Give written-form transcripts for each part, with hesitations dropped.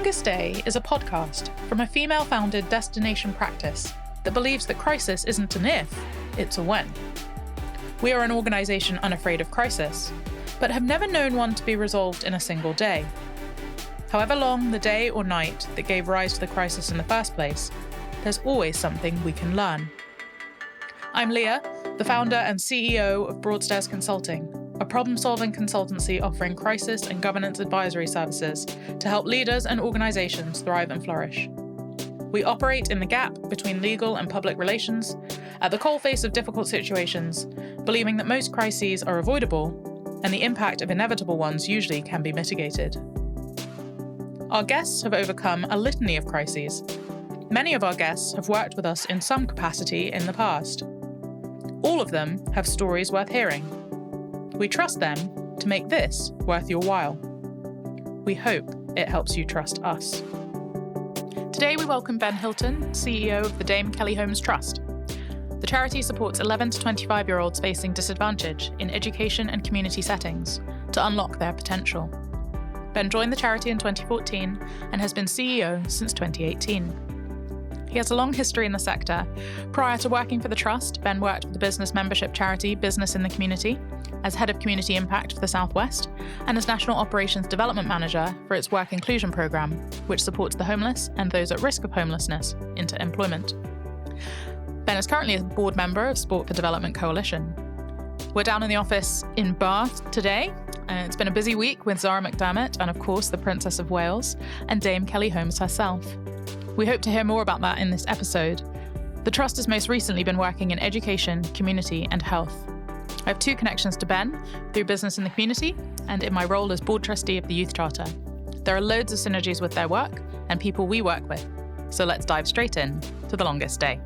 Longest Day is a podcast from a female-founded destination practice that believes that crisis isn't an if, it's a when. We are an organisation unafraid of crisis, but have never known one to be resolved in a single day. However long the day or night that gave rise to the crisis in the first place, there's always something we can learn. I'm Leah, the founder and CEO of Broadstairs Consulting, a problem-solving consultancy offering crisis and governance advisory services to help leaders and organisations thrive and flourish. We operate in the gap between legal and public relations, at the coalface of difficult situations, believing that most crises are avoidable and the impact of inevitable ones usually can be mitigated. Our guests have overcome a litany of crises. Many of our guests have worked with us in some capacity in the past. All of them have stories worth hearing. We trust them to make this worth your while. We hope it helps you trust us. Today we welcome Ben Hilton, CEO of the Dame Kelly Holmes Trust. The charity supports 11 to 25-year-olds facing disadvantage in education and community settings to unlock their potential. Ben joined the charity in 2014 and has been CEO since 2018. He has a long history in the sector. Prior to working for the Trust, Ben worked with the business membership charity Business in the Community as Head of Community Impact for the Southwest and as National Operations Development Manager for its Work Inclusion Programme, which supports the homeless and those at risk of homelessness into employment. Ben is currently a board member of Sport for Development Coalition. We're down in the office in Bath today. It's been a busy week with Zara McDermott and, of course, the Princess of Wales and Dame Kelly Holmes herself. We hope to hear more about that in this episode. The Trust has most recently been working in education, community and health. I have two connections to Ben, through Business in the Community and in my role as board trustee of the Youth Charter. There are loads of synergies with their work and people we work with. So let's dive straight in to The Longest Day.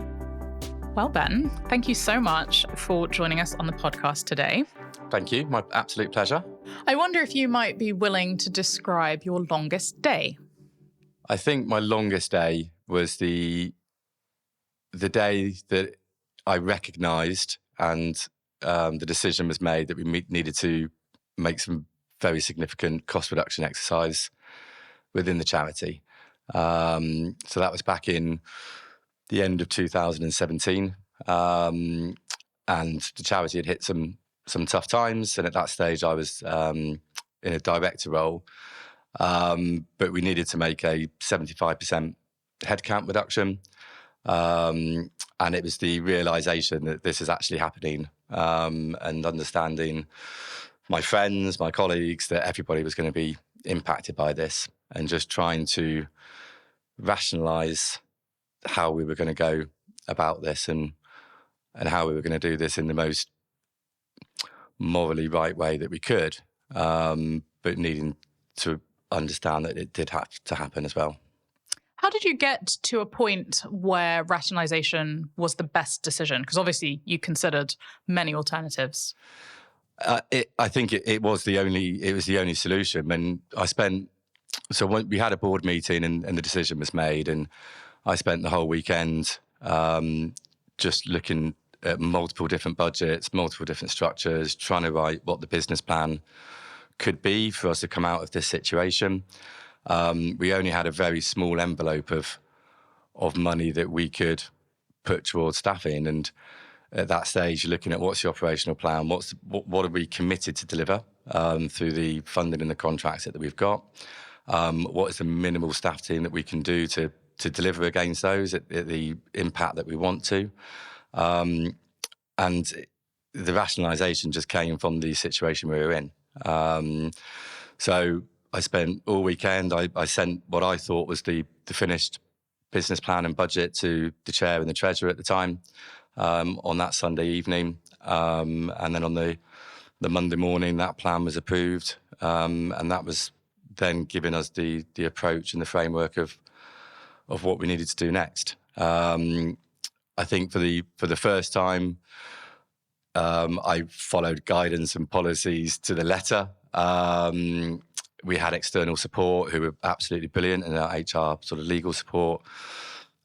Well, Ben, thank you so much for joining us on the podcast today. Thank you. My absolute pleasure. I wonder if you might be willing to describe your longest day. I think my longest day was the day that I recognised and the decision was made that we needed to make some very significant cost reduction exercise within the charity. So that was back in the end of 2017. And the charity had hit some tough times. And at that stage, I was in a director role. But we needed to make a 75% headcount reduction. And it was the realisation that this is actually happening and understanding my friends, my colleagues, that everybody was going to be impacted by this and just trying to rationalise how we were going to go about this and how we were going to do this in the most morally right way that we could, but needing to understand that it did have to happen as well. How did you get to a point where rationalisation was the best decision? Because obviously you considered many alternatives. I think it was the only solution. And when we had a board meeting and the decision was made, and I spent the whole weekend just looking at multiple different budgets, multiple different structures, trying to write what the business plan could be for us to come out of this situation. We only had a very small envelope of money that we could put towards staffing, and at that stage, you're looking at what's the operational plan, what are we committed to deliver through the funding and the contracts that we've got, what is the minimal staff team that we can do to deliver against those at the impact that we want to, and the rationalisation just came from the situation we were in. So I spent all weekend, I sent what I thought was the finished business plan and budget to the chair and the treasurer at the time on that Sunday evening. And then on the Monday morning, that plan was approved. And that was then giving us the approach and the framework of what we needed to do next. I think for the first time, I followed guidance and policies to the letter. We had external support who were absolutely brilliant, and our HR sort of legal support.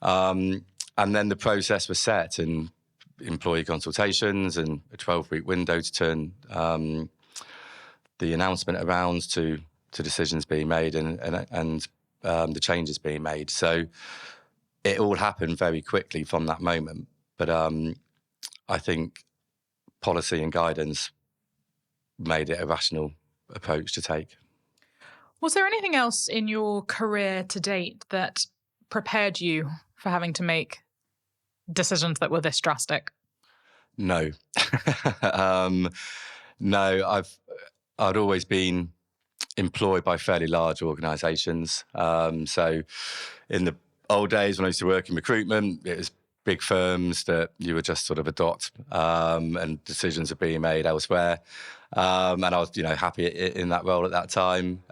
And then the process was set, and employee consultations and a 12-week window to turn the announcement around to decisions being made. And the changes being made. So it all happened very quickly from that moment. But I think policy and guidance made it a rational approach to take. Was there anything else in your career to date that prepared you for having to make decisions that were this drastic? No. No, I'd always been employed by fairly large organisations. So in the old days when I used to work in recruitment, it was big firms that you would just sort of adopt, and decisions are being made elsewhere. And I was, happy in that role at that time.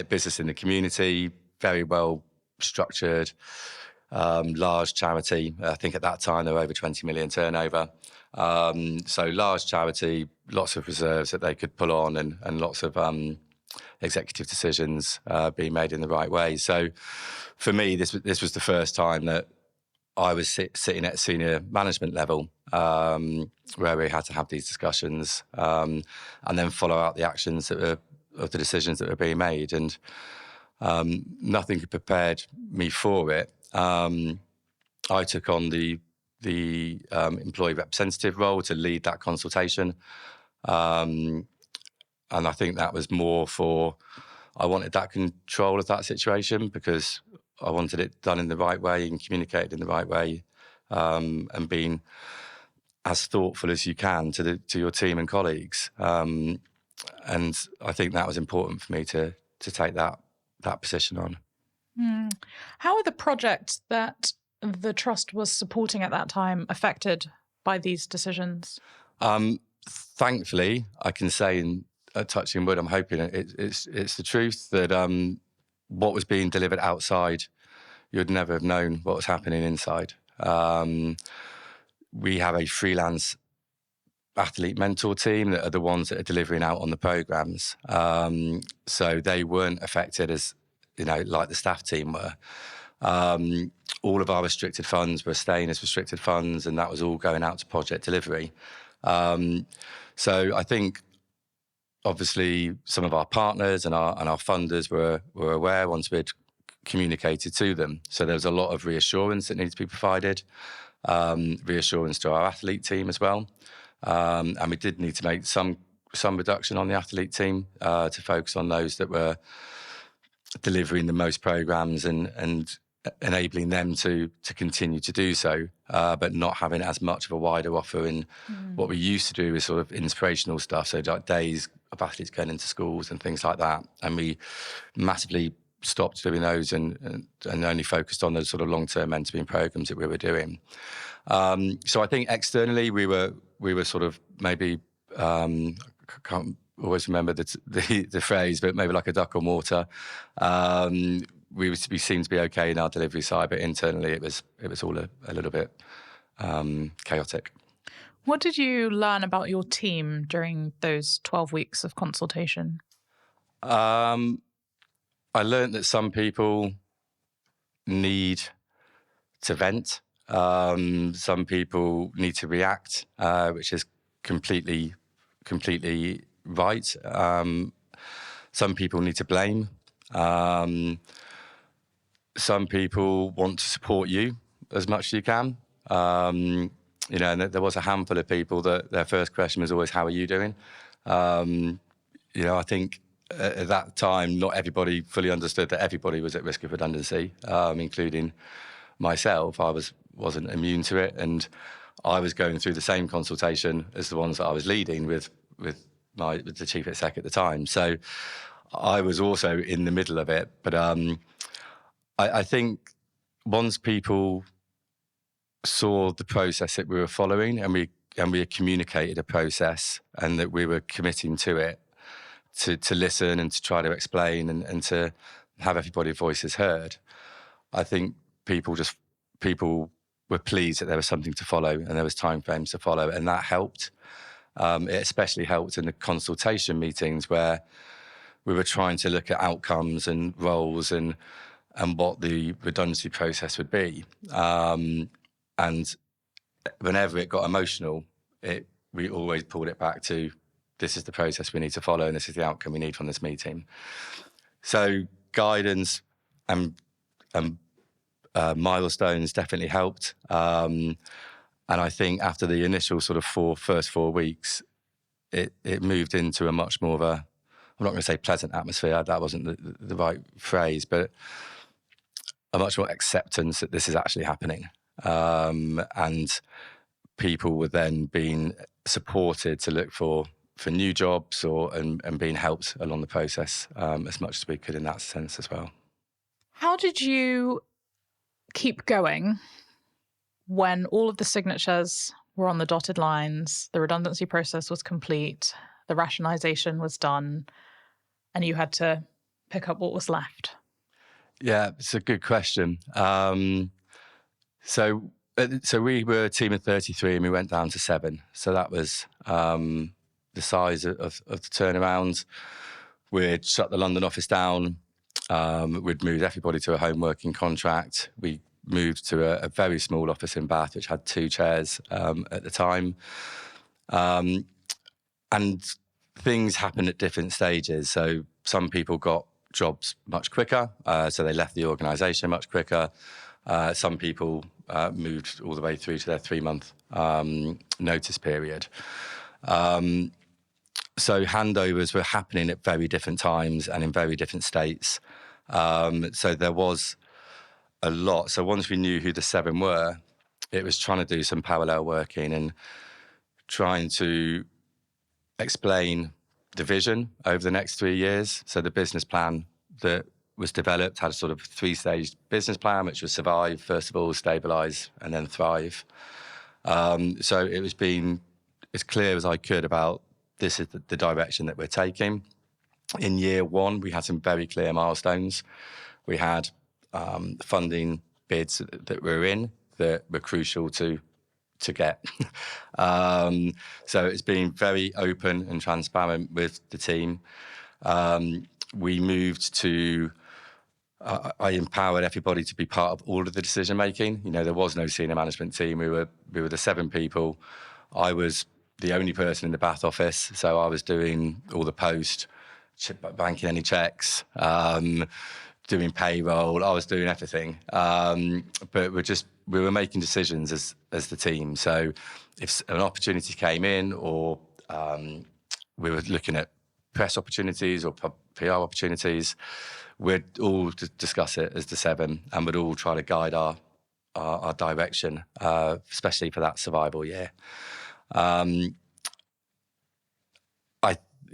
Business in the community, very well structured, large charity. I think at that time there were over 20 million turnover. So large charity, lots of reserves that they could pull on, and lots of executive decisions being made in the right way. So for me, this was the first time that I was sitting at a senior management level, where we had to have these discussions, and then follow out the actions of the decisions that were being made. And nothing had prepared me for it. I took on the employee representative role to lead that consultation. And I think that was more I wanted that control of that situation, because I wanted it done in the right way and communicated in the right way, and being as thoughtful as you can to your team and colleagues. And I think that was important for me to take that position on. How are the projects that the Trust was supporting at that time affected by these decisions? Thankfully, I can say, touching wood, I'm hoping it's the truth that what was being delivered outside, you'd never have known what was happening inside. We have a freelance athlete mentor team that are the ones that are delivering out on the programmes. So they weren't affected as, like the staff team were. All of our restricted funds were staying as restricted funds, and that was all going out to project delivery. So I think, obviously, some of our partners and our funders were aware once we'd communicated to them. So there was a lot of reassurance that needed to be provided, reassurance to our athlete team as well. And we did need to make some reduction on the athlete team to focus on those that were delivering the most programmes and enabling them to continue to do so, but not having as much of a wider offer. In what we used to do is sort of inspirational stuff, so like days of athletes going into schools and things like that. And we massively stopped doing those and only focused on those sort of long-term mentoring programs that we were doing. So I think externally we were sort of maybe, I can't always remember the phrase, but maybe like a duck on water. We seemed to be okay in our delivery side, but internally it was all a little bit chaotic. What did you learn about your team during those 12 weeks of consultation? I learned that some people need to vent. Some people need to react, which is completely right. Some people need to blame. Some people want to support you as much as you can. And there was a handful of people that their first question was always, "How are you doing?" I think at that time, not everybody fully understood that everybody was at risk of redundancy, including myself. I wasn't immune to it, and I was going through the same consultation as the ones that I was leading with the chief exec at the time. So I was also in the middle of it. But I think once people saw the process that we were following, and we had communicated a process, and that we were committing to it, to listen and to try to explain and to have everybody's voices heard, I think people were pleased that there was something to follow and there was timeframes to follow, and that helped. It especially helped in the consultation meetings where we were trying to look at outcomes and roles and what the redundancy process would be. And whenever it got emotional, we always pulled it back to, this is the process we need to follow and this is the outcome we need from this meeting. So guidance and milestones definitely helped. And I think after the initial sort of first 4 weeks, it moved into a much more of a, I'm not going to say pleasant atmosphere, that wasn't the right phrase, but a much more acceptance that this is actually happening. And people were then being supported to look for new jobs and being helped along the process as much as we could in that sense as well. How did you keep going when all of the signatures were on the dotted lines, the redundancy process was complete, the rationalization was done, and you had to pick up what was left? Yeah, it's a good question. So we were a team of 33 and we went down to 7. So that was the size of the turnaround. We'd shut the London office down. We'd moved everybody to a home working contract. We moved to a very small office in Bath, which had 2 chairs at the time. And things happened at different stages. So some people got jobs much quicker, so they left the organisation much quicker. Some people moved all the way through to their 3-month notice period. So handovers were happening at very different times and in very different states. So there was a lot. So once we knew who the 7 were, it was trying to do some parallel working and trying to explain the vision over the next 3 years. So the business plan that was developed had a sort of 3-stage business plan, which was survive, first of all, stabilise, and then thrive. So it was being as clear as I could about this is the direction that we're taking. In year 1, we had some very clear milestones. We had funding bids that were in that were crucial to get. So it's been very open and transparent with the team. We moved to, I empowered everybody to be part of all of the decision making. You know, there was no senior management team. We were the 7 people. I was the only person in the Bath office, so I was doing all the post, banking any checks, doing payroll. I was doing everything. But we were making decisions as the team. So if an opportunity came in, or we were looking at press opportunities or PR opportunities, we'd all discuss it as the 7, and we'd all try to guide our direction, especially for that survival year.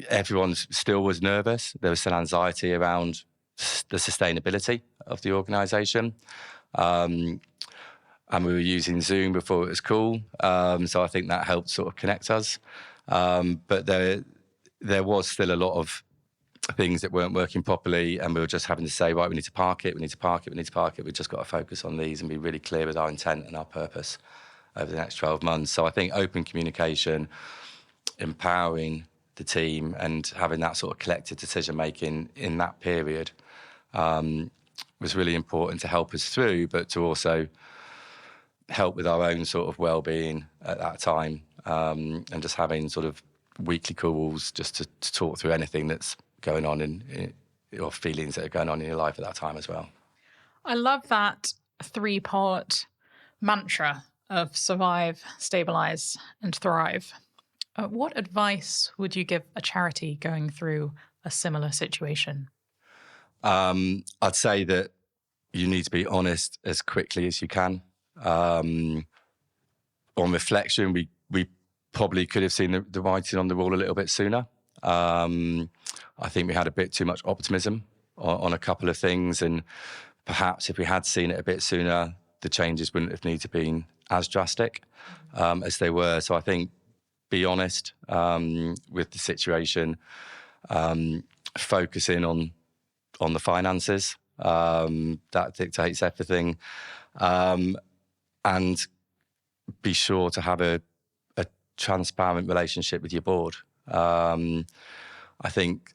Everyone still was nervous. There was still anxiety around the sustainability of the organisation. And we were using Zoom before it was cool. So I think that helped sort of connect us. But there was still a lot of things that weren't working properly, and we were just having to say, right, we need to park it, we need to park it, we need to park it. We've just got to focus on these and be really clear with our intent and our purpose over the next 12 months. So I think open communication, empowering the team and having that sort of collective decision-making in that period was really important to help us through, but to also help with our own sort of well-being at that time, and just having sort of weekly calls just to talk through anything that's going on in or feelings that are going on in your life at that time as well. I love that 3-part mantra of survive, stabilise, and thrive. What advice would you give a charity going through a similar situation? I'd say that you need to be honest as quickly as you can. On reflection, we probably could have seen the writing on the wall a little bit sooner. I think we had a bit too much optimism on a couple of things, and perhaps if we had seen it a bit sooner, the changes wouldn't have needed to been as drastic as they were. So I think be honest with the situation, focusing on the finances. That dictates everything. And be sure to have a transparent relationship with your board. I think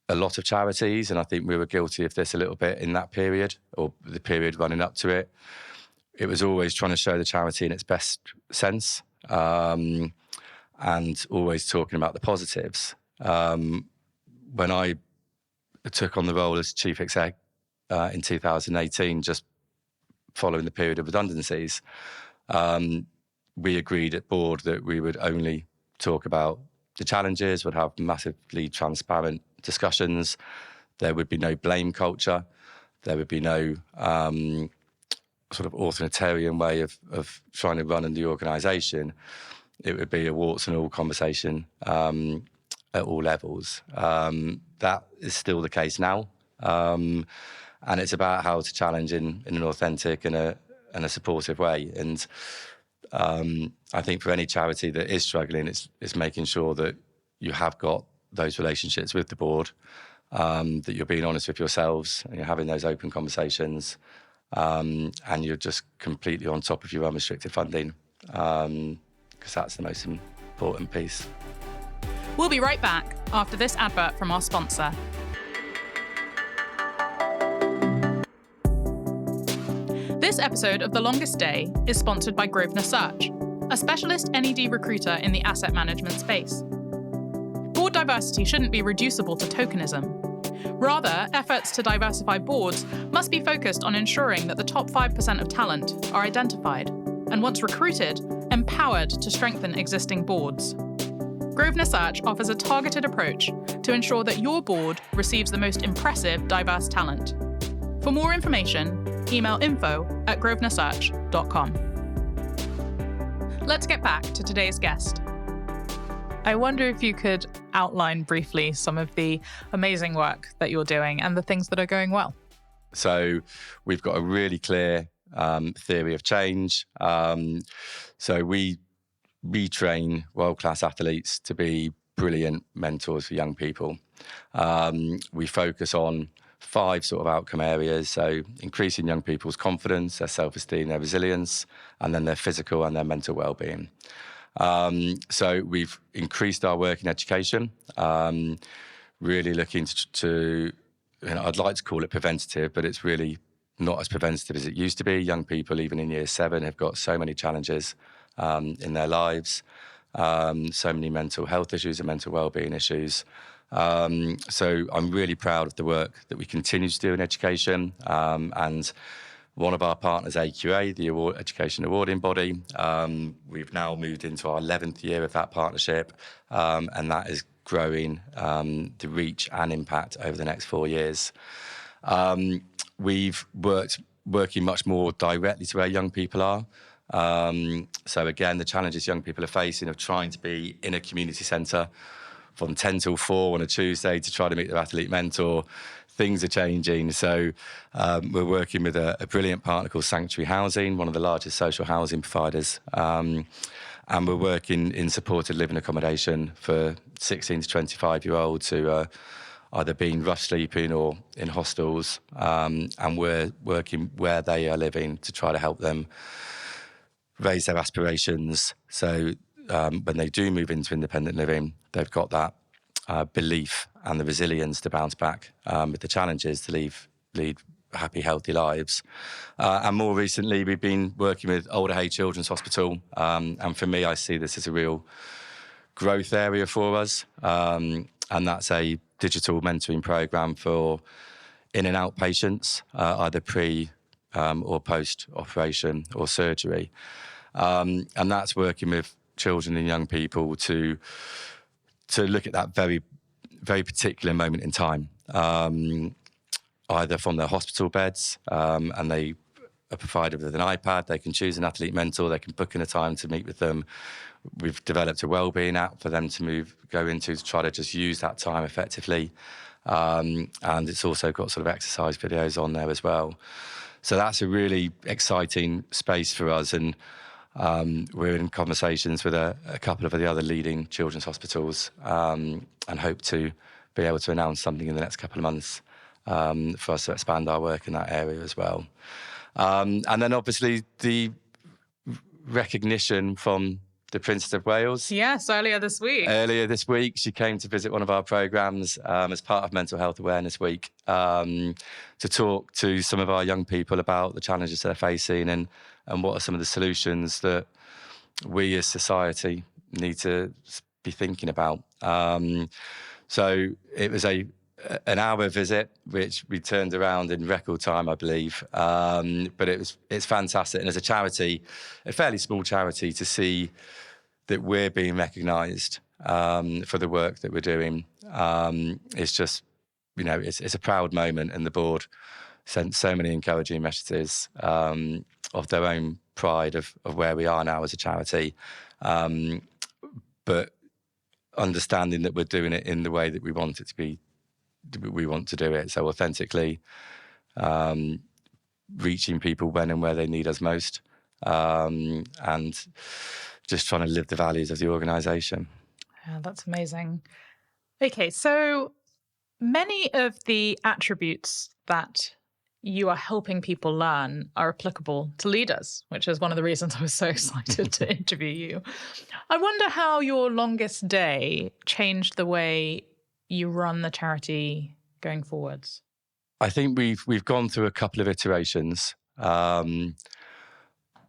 a lot of charities, and I think we were guilty of this a little bit in that period, or the period running up to it, it was always trying to show the charity in its best sense, and always talking about the positives. When I took on the role as chief exec, in 2018, just following the period of redundancies, we agreed at board that we would only talk about the challenges, would have massively transparent discussions. There would be no blame culture. There would be no sort of authoritarian way of trying to run in the organisation. It would be a warts and all conversation at all levels. That is still the case now. And it's about how to challenge in an authentic and a supportive way. And I think for any charity that is struggling, it's making sure that you have got those relationships with the board, that you're being honest with yourselves, and you're having those open conversations, and you're just completely on top of your unrestricted funding, because that's the most important piece. We'll be right back after this advert from our sponsor. This episode of The Longest Day is sponsored by Grosvenor Search, a specialist NED recruiter in the asset management space. Board diversity shouldn't be reducible to tokenism. Rather, efforts to diversify boards must be focused on ensuring that the top 5% of talent are identified, and once recruited, empowered to strengthen existing boards. Grosvenor Search offers a targeted approach to ensure that your board receives the most impressive diverse talent. For more information, email info@grosvenorsearch.com. Let's get back to today's guest. I wonder if you could outline briefly some of the amazing work that you're doing and the things that are going well. So we've got a really clear theory of change. So we train world-class athletes to be brilliant mentors for young people. We focus on 5 sort of outcome areas. So increasing young people's confidence, their self-esteem, their resilience, and then their physical and their mental well-being. So we've increased our work in education, really looking to I'd like to call it preventative, but it's really not as preventative as it used to be. Young people, even in year 7, have got so many challenges in their lives, so many mental health issues and mental well-being issues. So I'm really proud of the work that we continue to do in education. And one of our partners, AQA, the Education Awarding Body, we've now moved into our 11th year of that partnership, and that is growing the reach and impact over the next 4 years. We've working much more directly to where young people are. So again, the challenges young people are facing of trying to be in a community centre from 10 till 4 on a Tuesday to try to meet their athlete mentor, things are changing. So we're working with a brilliant partner called Sanctuary Housing, one of the largest social housing providers. And we're working in supported living accommodation for 16 to 25-year-olds who are either being rush sleeping or in hostels. And we're working where they are living to try to help them raise their aspirations. So when they do move into independent living, they've got that belief and the resilience to bounce back with the challenges to lead happy, healthy lives. And more recently, we've been working with Older Hay Children's Hospital. And for me, I see this as a real growth area for us. And that's a digital mentoring program for in and out patients, either pre or post operation or surgery. And that's working with children and young people to look at that very, very particular moment in time, either from their hospital beds, and they are provided with an iPad. They can choose an athlete mentor. They can book in a time to meet with them. We've developed a wellbeing app for them to go into to try to just use that time effectively. And it's also got sort of exercise videos on there as well. So that's a really exciting space for us. And we're in conversations with a couple of the other leading children's hospitals, and hope to be able to announce something in the next couple of months for us to expand our work in that area as well. And then obviously the recognition from the Princess of Wales. Yes, earlier this week. Earlier this week, she came to visit one of our programmes as part of Mental Health Awareness Week to talk to some of our young people about the challenges they're facing and what are some of the solutions that we as society need to be thinking about. So it was a an hour visit, which we turned around in record time, I believe. But it's fantastic. And as a charity, a fairly small charity, to see that we're being recognised for the work that we're doing, it's just, it's a proud moment. And the board sent so many encouraging messages of their own pride of where we are now as a charity. But understanding that we're doing it in the way that we want it to be, we want to do it. So authentically, reaching people when and where they need us most, and just trying to live the values of the organisation. Yeah, that's amazing. Okay, so many of the attributes that you are helping people learn are applicable to leaders, which is one of the reasons I was so excited to interview you. I wonder how your longest day changed the way you run the charity going forwards. I think we've gone through a couple of iterations. I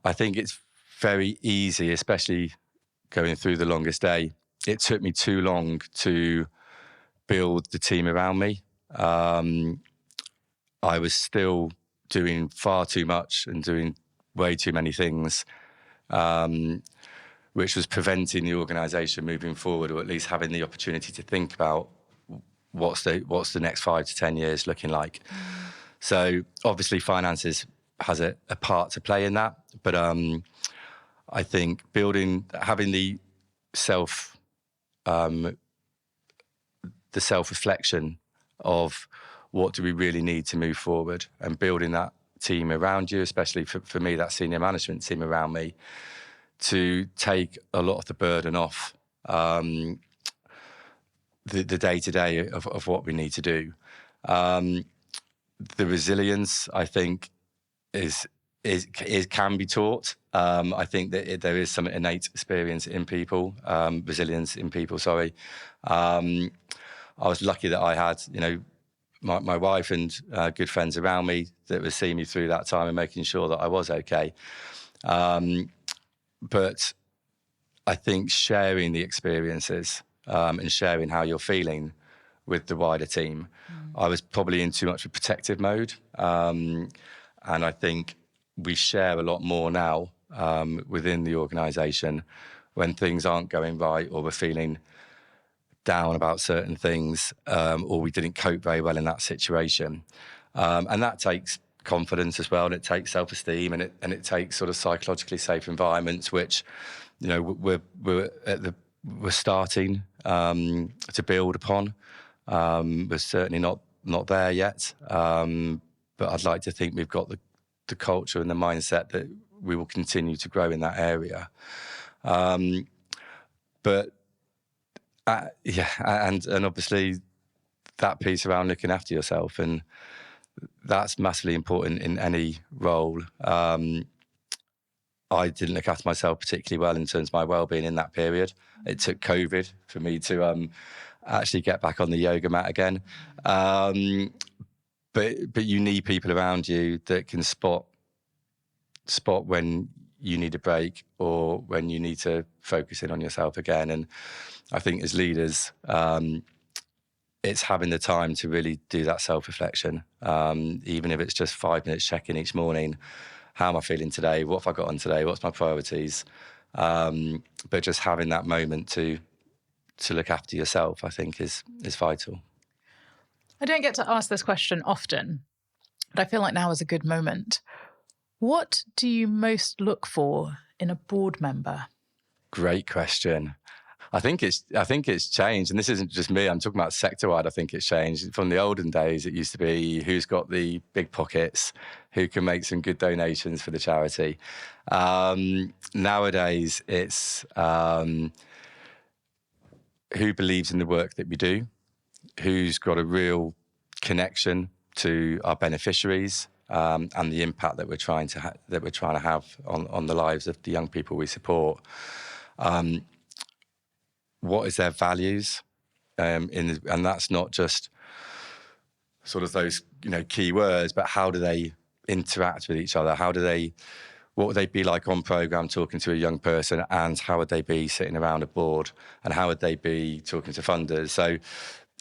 think it's very easy, especially going through the longest day. It took me too long to build the team around me. I was still doing far too much and doing way too many things, which was preventing the organisation moving forward, or at least having the opportunity to think about what's the next 5 to 10 years looking like. So obviously finances has a part to play in that, but I think having the self-reflection of what do we really need to move forward, and building that team around you, especially for me, that senior management team around me, to take a lot of the burden off the day-to-day of what we need to do. The resilience, I think, can be taught. I think that there is some innate experience in people, resilience in people, sorry. I was lucky that I had, my wife and good friends around me that were seeing me through that time and making sure that I was okay. But I think sharing the experiences and sharing how you're feeling with the wider team, I was probably in too much of a protective mode. And I think we share a lot more now within the organisation when things aren't going right, or we're feeling down about certain things, or we didn't cope very well in that situation. And that takes confidence as well, and it takes self-esteem, and it takes sort of psychologically safe environments, which, we're starting to build upon. We're certainly not there yet, but I'd like to think we've got the culture and the mindset that we will continue to grow in that area. But and obviously that piece around looking after yourself, and that's massively important in any role. I didn't look after myself particularly well in terms of my well-being in that period. It took COVID for me to actually get back on the yoga mat again. But you need people around you that can spot when you need a break, or when you need to focus in on yourself again. And I think as leaders, it's having the time to really do that self-reflection, even if it's just 5 minutes check-in each morning. How am I feeling today? What have I got on today? What's my priorities? But just having that moment to look after yourself, I think, is vital. I don't get to ask this question often, but I feel like now is a good moment. What do you most look for in a board member? Great question. I think it's changed, and this isn't just me. I'm talking about sector-wide. I think it's changed. From the olden days, it used to be who's got the big pockets, who can make some good donations for the charity. Nowadays, it's who believes in the work that we do, who's got a real connection to our beneficiaries, and the impact that we're trying to have on the lives of the young people we support. What is their values? And that's not just sort of those key words, but how do they interact with each other? What would they be like on programme talking to a young person, and how would they be sitting around a board, and how would they be talking to funders? So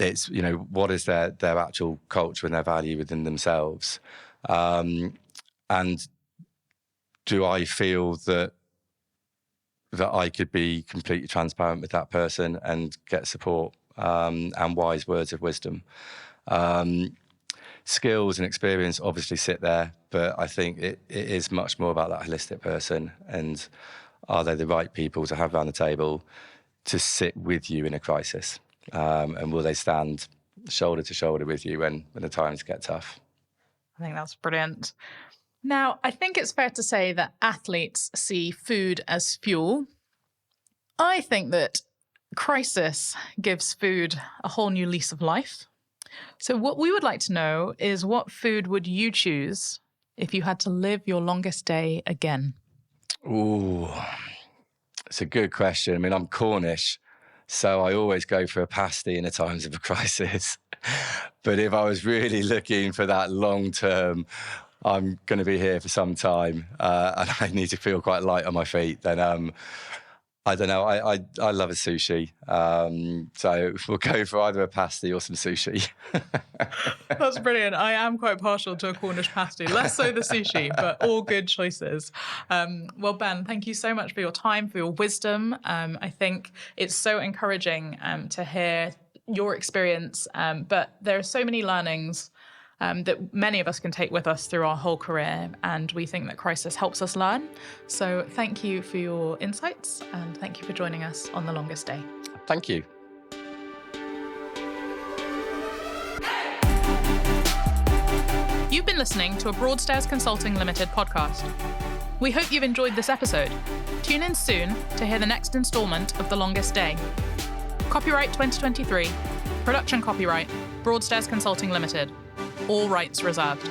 it's, what is their actual culture and their value within themselves? And do I feel that I could be completely transparent with that person and get support and wise words of wisdom? Skills and experience obviously sit there, but I think it is much more about that holistic person, and are they the right people to have around the table to sit with you in a crisis? And will they stand shoulder to shoulder with you when the times get tough? I think that's brilliant. Now, I think it's fair to say that athletes see food as fuel. I think that crisis gives food a whole new lease of life. So what we would like to know is, what food would you choose if you had to live your longest day again? Ooh, it's a good question. I mean, I'm Cornish, so I always go for a pasty in the times of a crisis. But if I was really looking for that long term, I'm going to be here for some time, and I need to feel quite light on my feet, then I don't know. I love a sushi. So we'll go for either a pasty or some sushi. That's brilliant. I am quite partial to a Cornish pasty, less so the sushi, but all good choices. Well, Ben, thank you so much for your time, for your wisdom. I think it's so encouraging to hear your experience, but there are so many learnings that many of us can take with us through our whole career, and we think that crisis helps us learn. So thank you for your insights, and thank you for joining us on The Longest Day. Thank you. You've been listening to a Broadstairs Consulting Limited podcast. We hope you've enjoyed this episode. Tune in soon to hear the next instalment of The Longest Day. Copyright 2023. Production copyright Broadstairs Consulting Limited. All rights reserved.